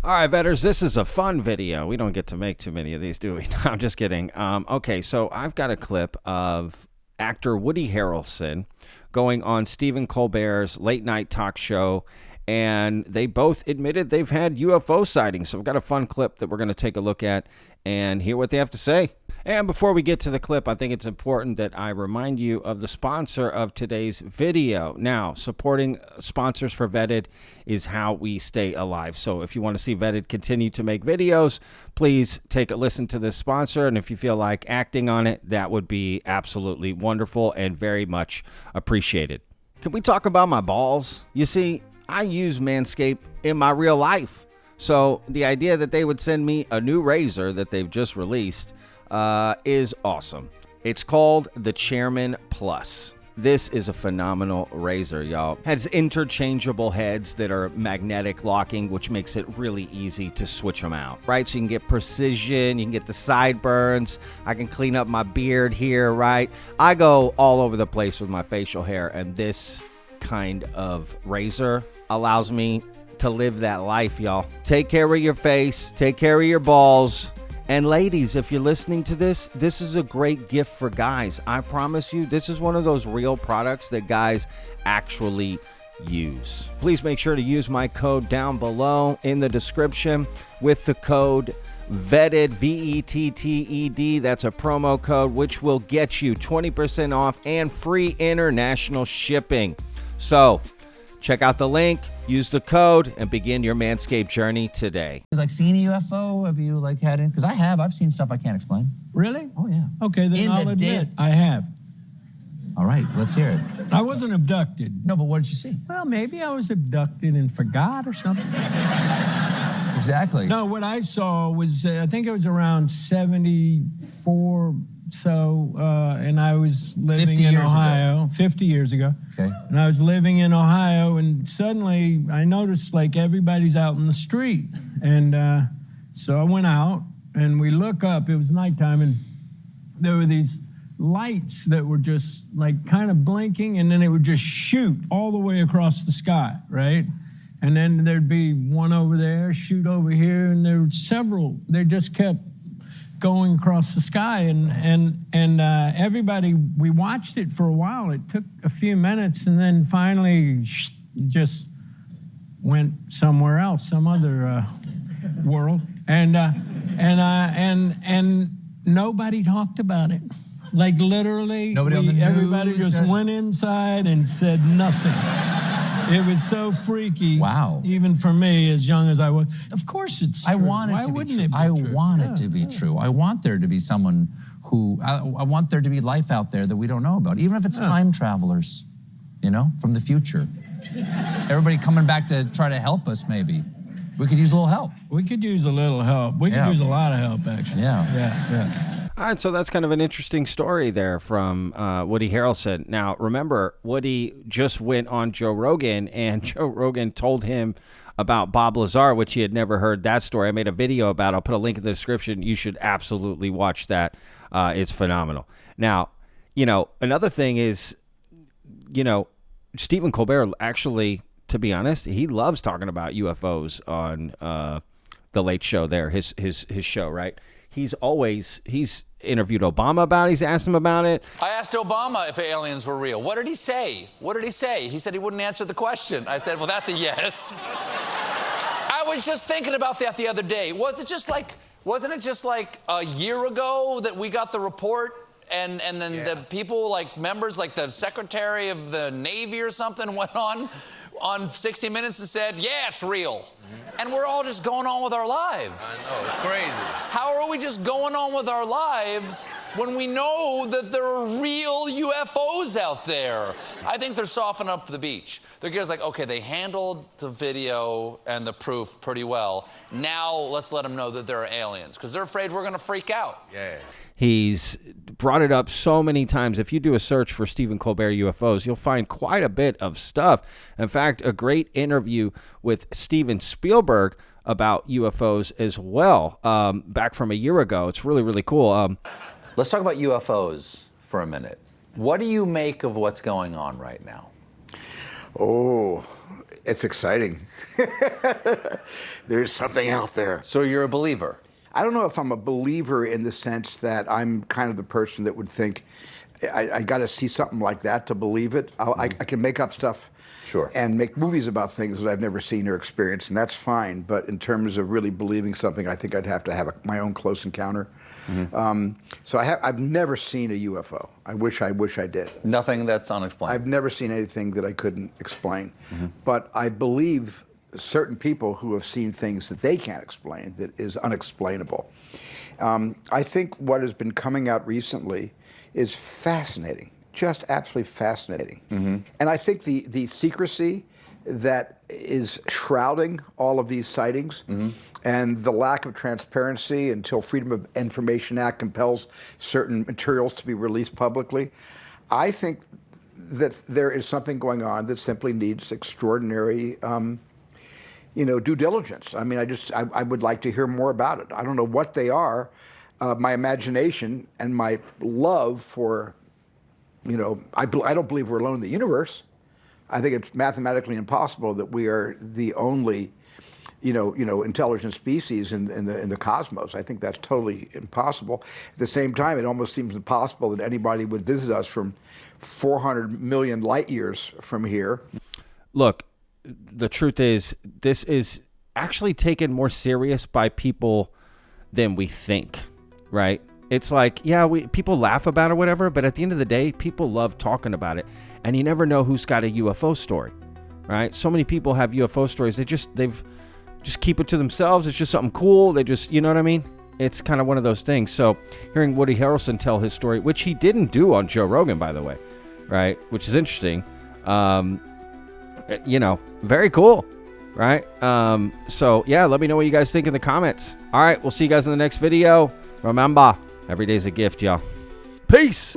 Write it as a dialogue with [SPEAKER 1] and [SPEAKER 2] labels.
[SPEAKER 1] All right, vetters, this is a fun video. We don't get to make too many of these, do we? No, I'm just kidding. Okay, so I've got a clip of actor Woody Harrelson going on Stephen Colbert's late night talk show, and they both admitted they've had UFO sightings. So we've got a fun clip that we're going to take a look at and hear what they have to say. And before we get to the clip, I think it's important that I remind you of the sponsor of today's video. Now, supporting sponsors for Vetted is how we stay alive. So if you want to see Vetted continue to make videos, please take a listen to this sponsor. And if you feel like acting on it, that would be absolutely wonderful and very much appreciated. Can we talk about my balls? You see, I use Manscaped in my real life. So the idea that they would send me a new razor that they've just released is awesome. It's called the Chairman Plus. This is a phenomenal razor, y'all. Has interchangeable heads that are magnetic locking, which makes it really easy to switch them out, right? So you can get precision, you can get the sideburns, I can clean up my beard here, right? I go all over the place with my facial hair, and this kind of razor allows me to live that life, y'all. Take care of your face, take care of your balls. And ladies, if you're listening to this, this is a great gift for guys. I promise you, this is one of those real products that guys actually use. Please make sure to use my code down below in the description with the code VETTED, VETTED. That's a promo code which will get you 20% off and free international shipping. So check out the link, use the code, and begin your Manscaped journey today.
[SPEAKER 2] You like seen a UFO? Have you like had it? Because I have. I've seen stuff I can't explain.
[SPEAKER 3] Really?
[SPEAKER 2] Oh, yeah.
[SPEAKER 3] Okay, then I'll admit I have.
[SPEAKER 2] All right, let's hear it.
[SPEAKER 3] I wasn't abducted.
[SPEAKER 2] No, but what did you see?
[SPEAKER 3] Well, maybe I was abducted and forgot or something.
[SPEAKER 2] Exactly.
[SPEAKER 3] No, what I saw was, I think it was around 74 so, and I was living in Ohio 50 years ago.
[SPEAKER 2] Okay.
[SPEAKER 3] And I was living in Ohio, and suddenly I noticed like everybody's out in the street. And so I went out, and we look up. It was nighttime, and there were these lights that were just like kind of blinking, and then it would just shoot all the way across the sky, right? And then there'd be one over there, shoot over here, and there were several. They just kept going across the sky, and everybody, we watched it for a while. It took a few minutes, and then finally just went somewhere else, some other world, and nobody talked about it. Like literally, everybody just went inside and said nothing. It was so freaky.
[SPEAKER 2] Wow.
[SPEAKER 3] Even for me, as young as I was. Of course it's true.
[SPEAKER 2] I want it to be true. I want it to be true. I want there to be someone who, I want there to be life out there that we don't know about, even if it's time travelers, you know, from the future. Everybody coming back to try to help us, maybe. We could use a little help.
[SPEAKER 3] We could use a little help. We could use a lot of help, actually.
[SPEAKER 2] Yeah.
[SPEAKER 1] All right, so that's kind of an interesting story there from Woody Harrelson. Now, remember, Woody just went on Joe Rogan, and Joe Rogan told him about Bob Lazar, which he had never heard that story. I made a video about it. I'll put a link in the description. You should absolutely watch that. It's phenomenal. Now, you know, another thing is, you know, Stephen Colbert actually, to be honest, he loves talking about UFOs on The Late Show there, his show, right? He's interviewed Obama about it. He's asked him about it.
[SPEAKER 4] I asked Obama if aliens were real. What did he say? He said he wouldn't answer the question. I said, well, that's a yes. I was just thinking about that the other day. Wasn't it just like a year ago that we got the report and then the people, like members, like the Secretary of the Navy or something went on 60 Minutes and said, yeah, it's real. And we're all just going on with our lives.
[SPEAKER 5] I know, it's crazy.
[SPEAKER 4] How are we just going on with our lives when we know that there are real UFOs out there? I think they're softening up the beach. They're just like, okay, they handled the video and the proof pretty well. Now let's let them know that there are aliens, because they're afraid we're going to freak out.
[SPEAKER 5] Yeah.
[SPEAKER 1] He's brought it up so many times. If you do a search for Stephen Colbert UFOs, you'll find quite a bit of stuff. In fact, a great interview with Steven Spielberg about UFOs as well, back from a year ago. It's really, really cool.
[SPEAKER 4] Let's talk about UFOs for a minute. What do you make of what's going on right now?
[SPEAKER 6] Oh,
[SPEAKER 5] It's exciting. There's something out there.
[SPEAKER 4] So you're a believer?
[SPEAKER 5] I don't know if I'm a believer in the sense that I'm kind of the person that would think I got to see something like that to believe it. I can make up stuff.
[SPEAKER 4] Sure.
[SPEAKER 5] And make movies about things that I've never seen or experienced, and that's fine. But in terms of really believing something, I think I'd have to have my own close encounter. So I've never seen a UFO. I wish I did.
[SPEAKER 4] Nothing that's unexplained.
[SPEAKER 5] I've never seen anything that I couldn't explain. But I believe certain people who have seen things that they can't explain, that is unexplainable. I think what has been coming out recently is fascinating. Just absolutely fascinating. And I think the secrecy that is shrouding all of these sightings and the lack of transparency until Freedom of Information Act compels certain materials to be released publicly, I think that there is something going on that simply needs extraordinary due diligence. I mean, I would like to hear more about it. I don't know what they are. My imagination and my love for I don't believe we're alone in the universe. I think it's mathematically impossible that we are the only, intelligent species in the cosmos. I think that's totally impossible. At the same time, it almost seems impossible that anybody would visit us from 400 million light years from here.
[SPEAKER 1] Look, the truth is, this is actually taken more serious by people than we think, right? It's like, yeah, people laugh about it or whatever, but at the end of the day, people love talking about it. And you never know who's got a UFO story, right? So many people have UFO stories. They just keep it to themselves. It's just something cool. They just, you know what I mean? It's kind of one of those things. So hearing Woody Harrelson tell his story, which he didn't do on Joe Rogan, by the way, right? Which is interesting. Very cool, right? So yeah, let me know what you guys think in the comments. All right, we'll see you guys in the next video. Remember, every day's a gift, y'all. Peace.